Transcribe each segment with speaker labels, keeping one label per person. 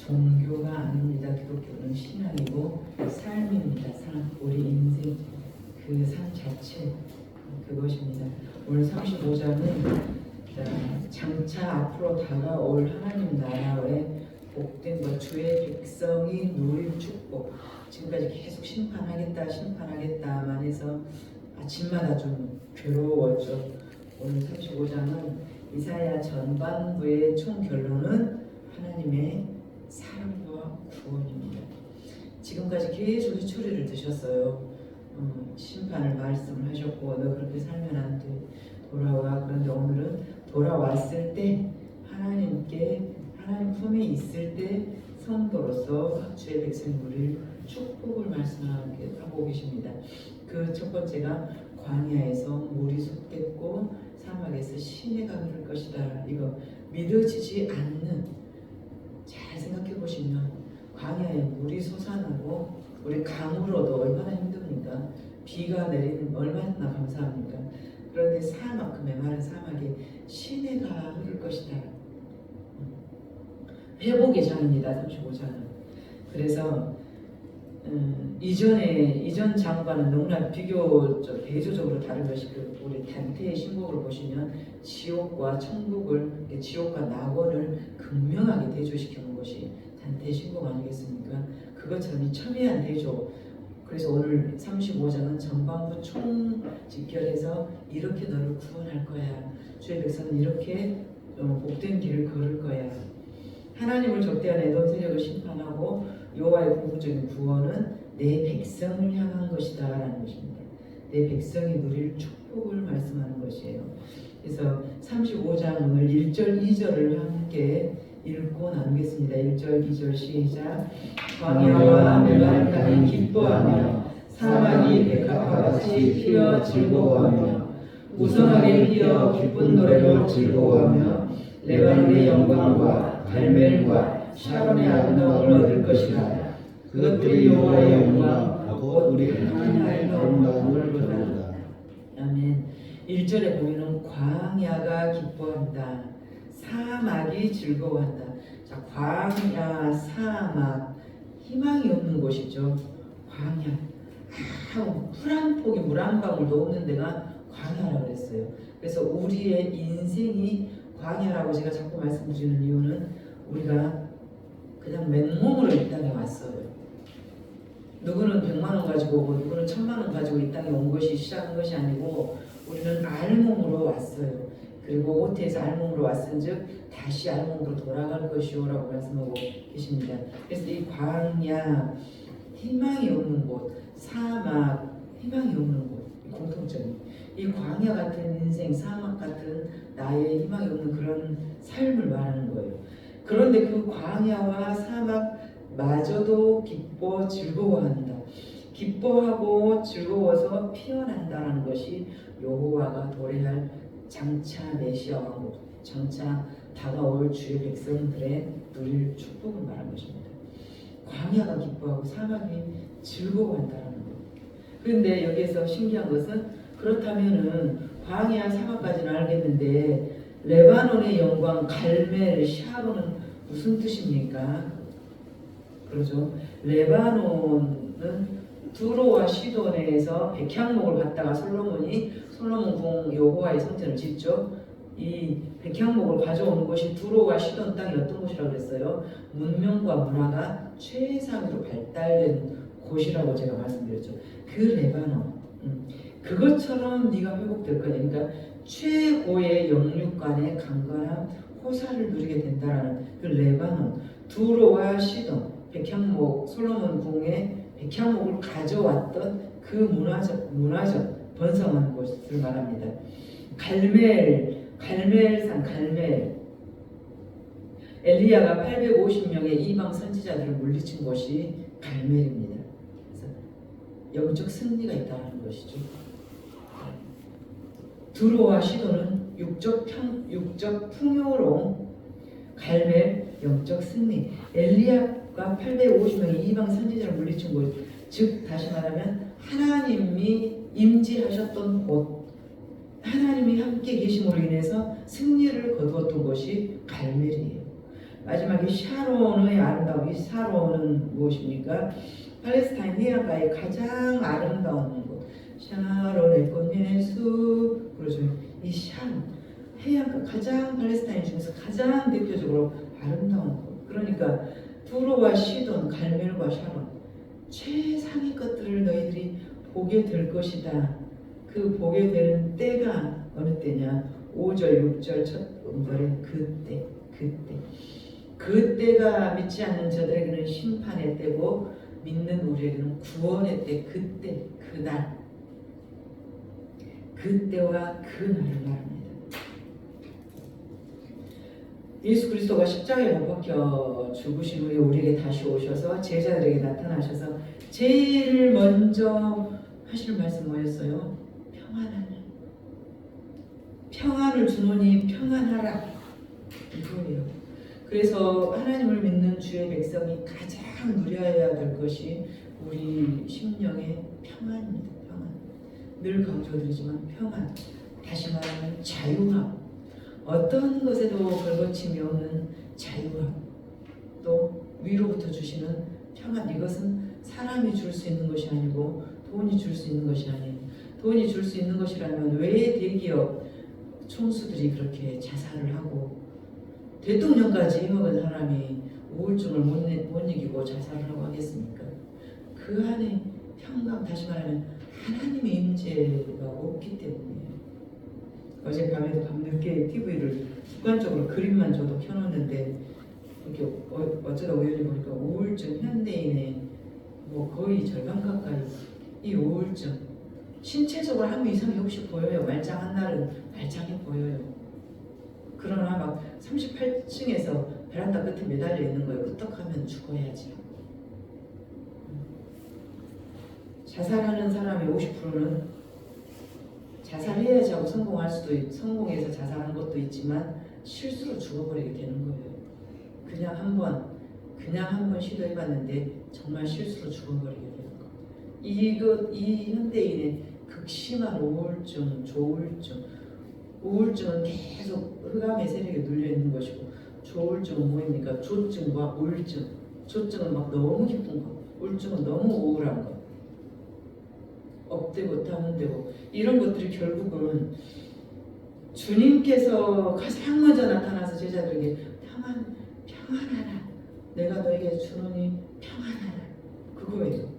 Speaker 1: 종교가 아닙니다. 기독교는 신앙이고 삶입니다. 삶, 우리 인생 그 삶 자체 그것입니다. 오늘 35장은 장차 앞으로 다가올 하나님 나라의 복된 것, 주의 백성이 누릴 축복. 지금까지 계속 심판하겠다만 해서 아침마다 좀 괴로웠죠. 오늘 35장은 이사야 전반부의 총 결론은 하나님의 사랑과 구원입니다. 지금까지 계속 희초리를 드셨어요. 심판을 말씀을 하셨고 너 그렇게 살면 안 돼. 돌아와. 그런데 오늘은 돌아왔을 때 하나님 품에 있을 때 성도로서 주의 백성이 누릴 축복을 말씀하고 계십니다. 그 첫 번째가 광야에서 물이 솟겠고 사막에서 시내가 흐를 것이다. 이거 믿어지지 않는, 잘 생각해 보시면 광야에 물이 솟아나고 우리 강으로도 얼마나 힘듭니까? 비가 내리는 얼마나 감사합니까? 그런데 사막, 그 메마른 사막에 시내가 흐를 것이다. 회복의 장입니다. 35장은. 그래서 이전 장과는 너무나 대조적으로 다른 것이 우리 단테의 신곡을 보시면 지옥과 천국을, 지옥과 낙원을 극명하게 대조시켜 놓은 것이 단테의 신곡 아니겠습니까? 그것처럼 이 첨예한 대조. 그래서 오늘 35장은 전반부 총집결해서 이렇게 너를 구원할 거야. 주의 백성은 이렇게 복된 길을 걸을 거야. 하나님을 적대한 에돔 세력을 심판하고 여호와의 궁극적인 구원은 내 백성을 향한 것이다 라는 것입니다. 내 백성이 누릴 축복을 말씀하는 것이에요. 그래서 35장 오늘 1절 2절을 함께 읽고 나누겠습니다. 1절 2절 시작. 광야와 메마른 땅이 기뻐하며 사막이 백합과 같이 피어 즐거워하며 무성하게 피어 기쁜 노래로 즐거워하며 레바논의 영광과 갈멜과 샤론의 아름다움을 얻을 것이라. 그것들이 여호와의 영광 곧 우리 하나님의 아름다움을 보리라. 아멘. 1절에 보면 광야가 기뻐한다. 사막이 즐거워한다. 자, 광야, 사막, 희망이 없는 곳이죠. 광야. 풀 한 폭이 물 한 방울도 없는 데가 광야라고 그랬어요. 그래서 우리의 인생이 광야라고 제가 자꾸 말씀드리는 이유는 우리가 그냥 맨몸으로 이 땅에 왔어요. 누구는 100만 원 가지고 오고 누구는 1000만 원 가지고 이 땅에 온 것이 시작한 것이 아니고 우리는 알몸으로 왔어요. 그리고 오태에서 알몸으로 왔은즉 다시 알몸으로 돌아갈 것이오라고 말씀하고 계십니다. 그래서 이 광야, 희망이 없는 곳, 사막, 희망이 없는 곳, 공통점이 이 광야 같은 인생, 사막 같은 나의 희망이 없는 그런 삶을 말하는 거예요. 그런데 그 광야와 사막마저도 기뻐 즐거워한다. 기뻐하고 즐거워서 피어난다는 것이 여호와가 도래할 장차 메시아 왕국, 장차 다가올 주의 백성들의 누릴 축복을 말하는 것입니다. 광야가 기뻐하고 사막이 즐거워한다는 것. 그런데 여기에서 신기한 것은 그렇다면은 광야, 사막까지는 알겠는데 레바논의 영광, 갈멜, 샤론은 무슨 뜻입니까? 그러죠. 레바논은 두로와 시돈에서 백향목을 갖다가 솔로몬 궁 여호와의 성전을 짓죠. 이 백향목을 가져오는 곳이 두로와 시돈 땅이 어떤 곳이라고 그랬어요? 문명과 문화가 최상으로 발달된 곳이라고 제가 말씀드렸죠. 그 레바논, 그것처럼 네가 회복될 거야. 그러니까 최고의 영육간의 강건한 호사를 누리게 된다라는 그 레바논, 두로와 시돈, 백향목, 솔로몬 궁의 백향목을 가져왔던 그 문화적 번성한 곳을 말합니다. 갈멜산, 갈멜. 엘리야가 850명의 이방 선지자들을 물리친 곳이 갈멜입니다. 그래서 영적 승리가 있다는 것이죠. 두로와 시돈은 육적 풍요로움, 갈멜 영적 승리. 엘리야가 850명의 이방 선지자를 물리친 곳, 즉 다시 말하면 하나님이 임재하셨던 곳, 하나님이 함께 계심으로 인해서 승리를 거두었던 것이 갈멜이에요. 마지막에 샤론의 아름다움. 이 샤론은 무엇입니까? 팔레스타인 해안가의 가장 아름다운 곳. 샤론의 꽃의 숲. 그러죠. 이 샤론 해안가 가장 팔레스타인 중에서 가장 대표적으로 아름다운 곳. 그러니까 두로와 시돈, 갈멜과 샤론 최상의 것들을 너희들이 보게 될 것이다. 그 보게 되는 때가 어느 때냐? 5절, 6절 첫 음절에 그때. 그때가 믿지 않는 저들에게는 심판의 때고 믿는 우리에게는 구원의 때. 그때, 그날. 그때와 그날을 말합니다. 예수 그리스도가 십자가에 못 박혀 죽으신 후에 우리에게 다시 오셔서 제자들에게 나타나셔서 제일 먼저 하시는 말씀 뭐였어요? 평안하라. 평안을 주노니 평안하라. 이거예요. 그래서 하나님을 믿는 주의 백성이 가장 누려야 될 것이 우리 심령의 평안입니다. 평안. 늘 강조드리지만 평안. 다시 말하면 자유함. 어떤 것에도 걸거침이 없는 자유함. 또 위로부터 주시는 평안. 이것은 사람이 줄 수 있는 것이 아니고 돈이 줄 수 있는 것이 아니에요. 돈이 줄 수 있는 것이라면 왜 대기업 총수들이 그렇게 자살을 하고 대통령까지 해먹은 사람이 우울증을 못 이기고 자살을 하고 하겠습니까? 그 안에 평강, 다시 말하면 하나님의 임재가 없기 때문이에요. 어젯밤에도 밤늦게 TV를 습관적으로 그림만 저도 켜놓는데 이렇게 어쩌다 우연히 보니까 우울증 현대인의 뭐 거의 절반 가까이 이 우울증 신체적으로 한 이상이 혹시 보여요. 말짱한 날은 말짱해 보여요. 그러나 막 38층에서 베란다 끝에 매달려 있는 거예요. 끄떡하면 죽어야지. 자살하는 사람의 50%는 자살해야지 하고 성공해서 자살하는 것도 있지만 실수로 죽어버리게 되는 거예요. 그냥 한 번 시도해봤는데 정말 실수로 죽어버리게 되는 거예요. 이 현대인의 극심한 우울증, 조울증. 우울증은 계속 흑암의 세력에 눌려 있는 것이고, 조울증은 뭐입니까? 조증과 우울증. 조증은 막 너무 기쁜 거, 우울증은 너무 우울한 거. 업되고 다운되고 이런 것들이 결국은 주님께서 가장 먼저 나타나서 제자들에게 평안하라. 내가 너에게 주노니 평안하라. 그거예요.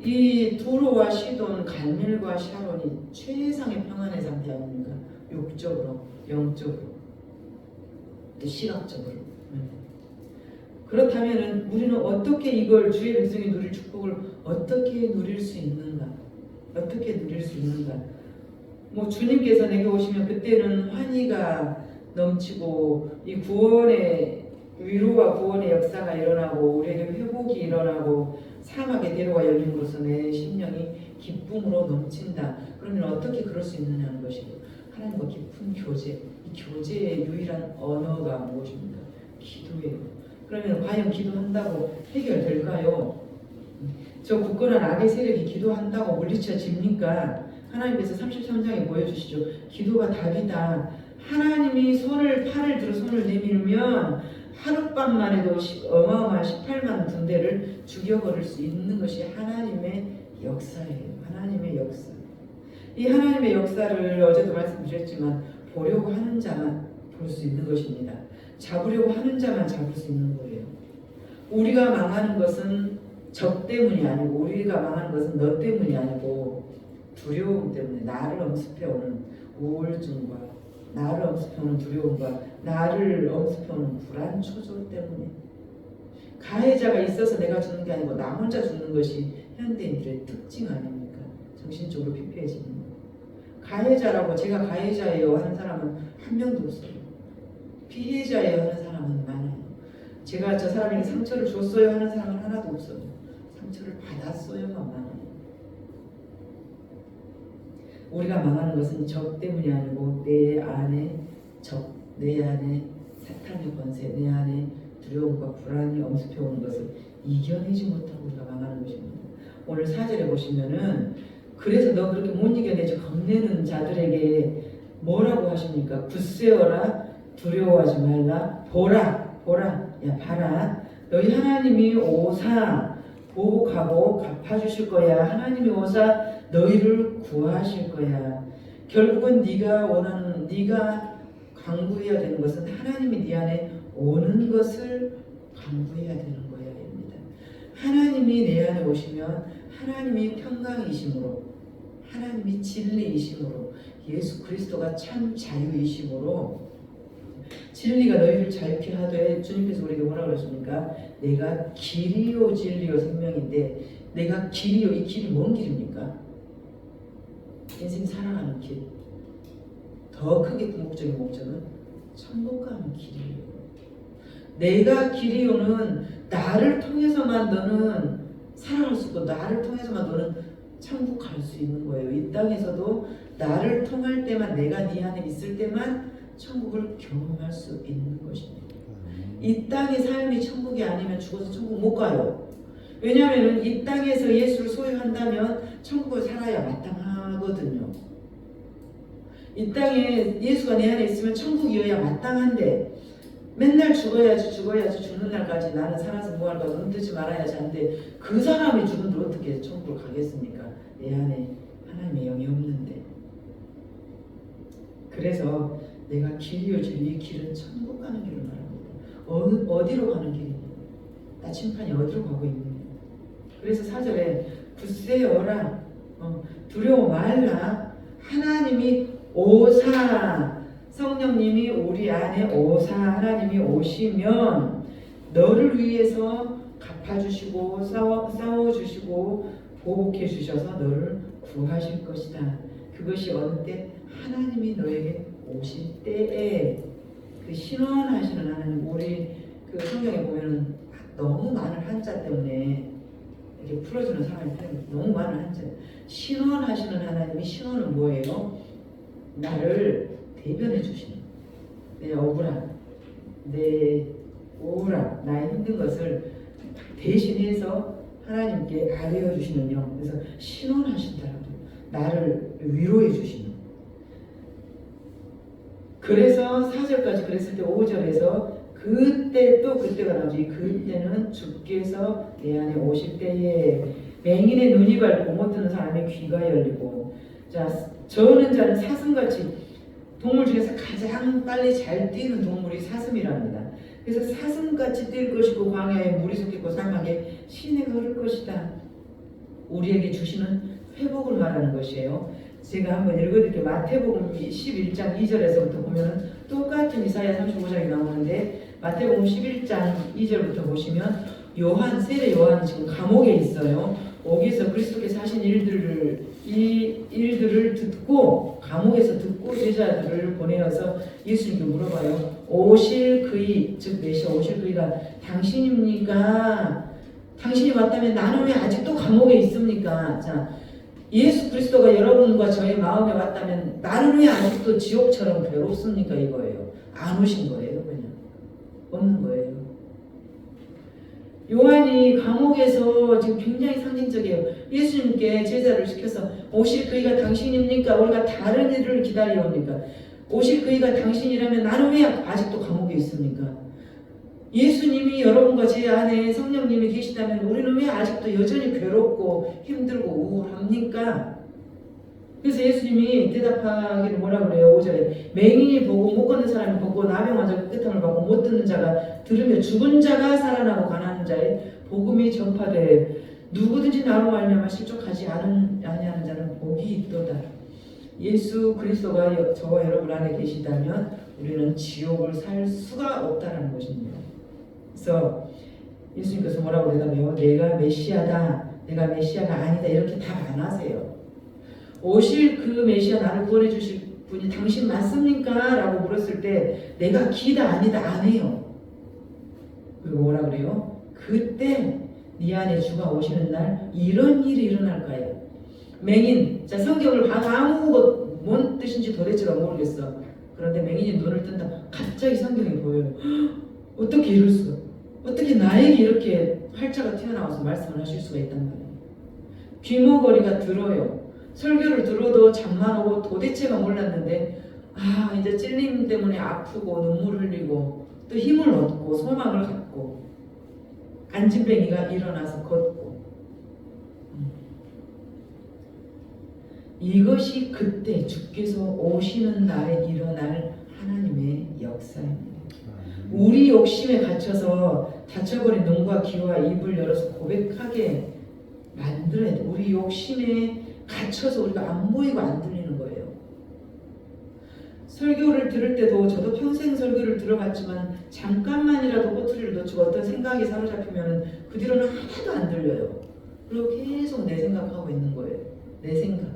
Speaker 1: 이 두로와 시돈, 갈멜과 샤론이 최상의 평안의 상태 아닙니까? 육적으로, 영적으로, 또 시각적으로. 그렇다면 우리는 어떻게 이걸 주의 백성이 누릴 축복을 어떻게 누릴 수 있는가? 어떻게 누릴 수 있는가? 뭐 주님께서 내게 오시면 그때는 환희가 넘치고 이 구원의 위로와 구원의 역사가 일어나고 우리에게 회복이 일어나고 사막의 대로가 열림으로써 내 심령이 기쁨으로 넘친다. 그러면 어떻게 그럴 수 있느냐는 것이고 하나님과 깊은 교제. 이 교제의 유일한 언어가 무엇입니까? 기도예요. 그러면 과연 기도한다고 해결될까요? 저 굳건한 악의 세력이 기도한다고 물리쳐집니까? 하나님께서 33장에 보여주시죠. 기도가 답이다. 하나님이 팔을 들어 손을 내밀면 하룻밤만 해도 어마어마한 18만 군대를 죽여버릴 수 있는 것이 하나님의 역사예요. 하나님의 역사. 이 하나님의 역사를 어제도 말씀드렸지만 보려고 하는 자만 볼 수 있는 것입니다. 잡으려고 하는 자만 잡을 수 있는 거예요. 우리가 망하는 것은 적 때문이 아니고 우리가 망하는 것은 너 때문이 아니고 두려움 때문에 나를 엄습해오는 우울증과 나를 엄습해오는 두려움과 나를 엄습해오는 불안 초조 때문에 가해자가 있어서 내가 죽는 게 아니고 나 혼자 죽는 것이 현대인들의 특징 아닙니까? 정신적으로 피폐해지는 거. 가해자라고 제가 가해자예요 하는 사람은 한 명도 없어요. 피해자예요 하는 사람은 많아요. 제가 저 사람에게 상처를 줬어요 하는 사람은 하나도 없어요. 상처를 받았어요만 많아요. 우리가 망하는 것은 적 때문이 아니고 내 안에 적, 내 안에 사탄의 권세, 내 안에 두려움과 불안이 엄습해오는 것을 이겨내지 못하고 우리가 망하는 것입니다. 오늘 4절에 보시면은 그래서 너 그렇게 못 이겨내지 겁내는 자들에게 뭐라고 하십니까? 굳세어라 두려워하지 말라. 보라, 보라, 야 봐라. 너희 하나님이 오사 보복하고 갚아주실 거야. 하나님이 오사 너희를 구하실 거야. 결국은 네가 원하는, 네가 강구해야 되는 것은 하나님이 네 안에 오는 것을 강구해야 되는 거야. 입니다. 하나님이 내 안에 오시면 하나님이 평강이심으로, 하나님이 진리이심으로, 예수 그리스도가 참 자유이심으로, 진리가 너희를 자유케 하되, 주님께서 우리에게 뭐라고 그러십니까? 내가 길이요 진리요 생명인데, 내가 길이요, 이 길이 뭔 길입니까? 인생 살아가는 길. 더 크게 궁극적인 목적은 천국 가는 길이에요. 내가 길이요는 나를 통해서만 너는 살아갈 수 있고, 나를 통해서만 너는 천국 갈 수 있는 거예요. 이 땅에서도 나를 통할 때만, 내가 네 안에 있을 때만 천국을 경험할 수 있는 것입니다. 이 땅의 삶이 천국이 아니면 죽어서 천국 못 가요. 왜냐하면 이 땅에서 예수를 소유한다면 천국을 살아야 마땅하거든요. 이 땅에 예수가 내 안에 있으면 천국이어야 마땅한데, 맨날 죽어야지 죽는 날까지 나는 살아서 뭐할까 눈 뜨지 말아야지 하는데, 그 사람이 죽은데 어떻게 천국을 가겠습니까? 내 안에 하나님의 영이 없는데. 그래서 내가 길이요 진리, 길은 천국 가는 길을 말합니다. 어디로 가는 길입니까? 나침판이 어디로 가고 있느냐. 그래서 4절에 굳세어라, 두려워 말라. 하나님이 오사, 성령님이 우리 안에 오사, 하나님이 오시면 너를 위해서 갚아주시고 싸워주시고 보복해 주셔서 너를 구하실 것이다. 그것이 어느 때? 하나님이 너에게 오실 때에. 그 신원하시는 하나님, 우리 그 성경에 보면은 너무 많은 한자 때문에 이렇게 풀어주는 사람이 너무 많은 한자. 신원하시는 하나님이, 신원은 뭐예요? 나를 대변해 주시는, 내 억울함, 내 우울함, 나의 힘든 것을 대신해서 하나님께 알려 주시는 영. 그래서 신원하신다라고, 나를 위로해 주시는. 그래서 4절까지 그랬을 때 5절에서 그때 또 그때가 나오지. 그때는 주께서 내 안에 오실 때에 맹인의 눈이 밝고 못 듣는 사람의 귀가 열리고, 자, 저는 자는 사슴같이, 동물 중에서 가장 빨리 잘 뛰는 동물이 사슴이랍니다. 그래서 사슴같이 뛸 것이고 광야에 물이 섞이고 사막에 시내가 흐를 것이다. 우리에게 주시는 회복을 말하는 것이에요. 제가 한번 읽어드릴게요. 마태복음 11장 2절에서부터 보면 똑같은 이사야 35장이 나오는데, 마태복음 11장 2절부터 보시면 세례 요한이 지금 감옥에 있어요. 거기서 그리스도께서 하신 일들을 듣고, 감옥에서 듣고 제자들을 보내어서 예수님께 물어봐요. 오실 그이, 즉 메시아 오실 그이가 당신입니까? 당신이 왔다면 나는 왜 아직도 감옥에 있습니까? 자, 예수 그리스도가 여러분과 저의 마음에 왔다면 나는 왜 아직도 지옥처럼 괴롭습니까? 이거예요. 안 오신 거예요. 그냥 없는 거예요. 요한이 감옥에서 지금 굉장히 상징적이에요. 예수님께 제자를 시켜서 오실 그이가 당신입니까? 우리가 다른 일을 기다려옵니까? 오실 그이가 당신이라면 나는 왜 아직도 감옥에 있습니까? 예수님이 여러분과 제 안에 성령님이 계시다면 우리는 왜 아직도 여전히 괴롭고 힘들고 우울합니까? 그래서 예수님이 대답하기를 뭐라 그래요? 5절에 맹인이 보고 못 걷는 사람이 걷고 나병 환자가 깨끗함을 받고 못 듣는 자가 들으며 죽은 자가 살아나고 가난한 자의 복음이 전파되 누구든지 나로 말미암아 실족하지 아니하는 자는 복이 있도다. 예수 그리스도가 저와 여러분 안에 계시다면 우리는 지옥을 살 수가 없다는 것입니다. 그래서 예수님께서 뭐라고 대답해요? 내가 메시아다, 내가 메시아가 아니다, 이렇게 답 안 하세요. 오실 그 메시아, 나를 구원해 주실 분이 당신 맞습니까? 라고 물었을 때 내가 기다 아니다 안 해요. 그리고 뭐라 그래요? 그때 네 안에 주가 오시는 날 이런 일이 일어날 거예요. 맹인, 자, 성경을 봐도 아무것도 뭔 뜻인지 도대체가 모르겠어. 그런데 맹인이 눈을 뜬다. 갑자기 성경이 보여요. 어떻게 이럴 수가? 어떻게 나에게 이렇게 활자가 튀어나와서 말씀을 하실 수가 있단 말이에요. 귀머거리가 들어요. 설교를 들어도 잠만 오고 도대체가 몰랐는데 이제 찔림 때문에 아프고 눈물 흘리고 또 힘을 얻고 소망을 갖고 안진뱅이가 일어나서 걷고 이것이 그때 주께서 오시는 날에 일어날 하나님의 역사입니다. 우리 욕심에 갇혀서 닫혀버린 눈과 귀와 입을 열어서 고백하게 만들어야 돼. 우리 욕심에 갇혀서 우리가 안 보이고 안 들리는 거예요. 설교를 들을 때도 저도 평생 설교를 들어봤지만 잠깐만이라도 꼬투리를 놓치고 어떤 생각이 사로잡히면 그 뒤로는 하나도 안 들려요. 그리고 계속 내 생각하고 있는 거예요. 내 생각.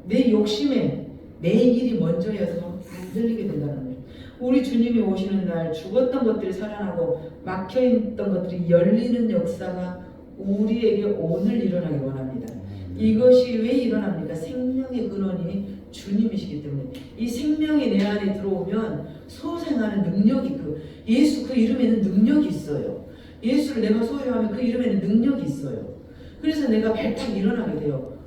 Speaker 1: 내 욕심에 내 일이 먼저여서 안 들리게 된다는 거예요. 우리 주님이 오시는 날 죽었던 것들이 살아나고 막혀있던 것들이 열리는 역사가 우리에게 오늘 일어나기 원합니다. 이것이 왜 일어납니까? 생명의 근원이 주님이시기 때문에 이 생명이 내 안에 들어오면 소생하는 능력이 예수 그 이름에는 능력이 있어요. 예수를 내가 소유하면 그 이름에는 능력이 있어요. 그래서 내가 발딱 일어나게 돼요.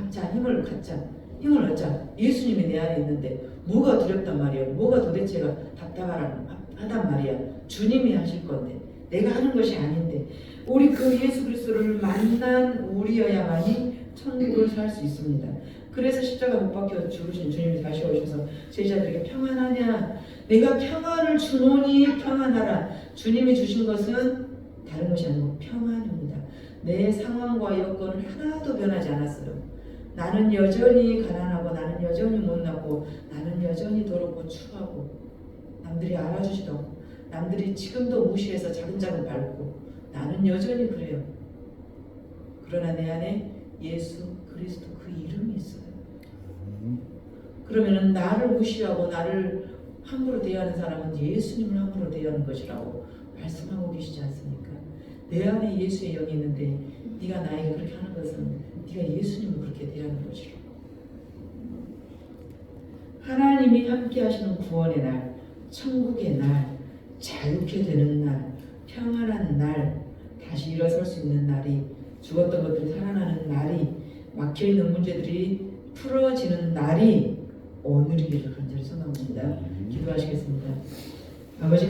Speaker 1: 자 힘을 갖자. 힘을 얻자. 예수님이 내 안에 있는데 뭐가 두렵단 말이에요. 뭐가 도대체가 답답하단 말이야. 주님이 하실 건데 내가 하는 것이 아닌데 우리 그 예수 그리스도를 만난 우리여야만이 천국을 살 수 있습니다. 그래서 십자가 못 박혀 죽으신 주님이 다시 오셔서 제자들에게 평안하냐? 내가 평안을 주노니 평안하라. 주님이 주신 것은 다른 것이 아니고 평안입니다. 내 상황과 여건은 하나도 변하지 않았어요. 나는 여전히 가난하고 나는 여전히 못났고 나는 여전히 더럽고 추하고 남들이 알아주지도 않고 남들이 지금도 무시해서 자근자근 밟고 나는 여전히 그래요. 그러나 내 안에 예수 그리스도 그 이름이 있어요. 그러면은 나를 무시하고 나를 함부로 대하는 사람은 예수님을 함부로 대하는 것이라고 말씀하고 계시지 않습니까? 내 안에 예수의 영이 있는데 네가 나에게 그렇게 하는 것은 네가 예수님을 그렇게 대하는 것이라고. 하나님이 함께 하시는 구원의 날, 천국의 날, 자유케 되는 날, 평안한 날, 다시 일어설 수 있는 날이, 죽었던 것들이 살아나는 날이, 막혀있는 문제들이 풀어지는 날이 오늘이기를 간절히 소망합니다. 기도하시겠습니다. 아버지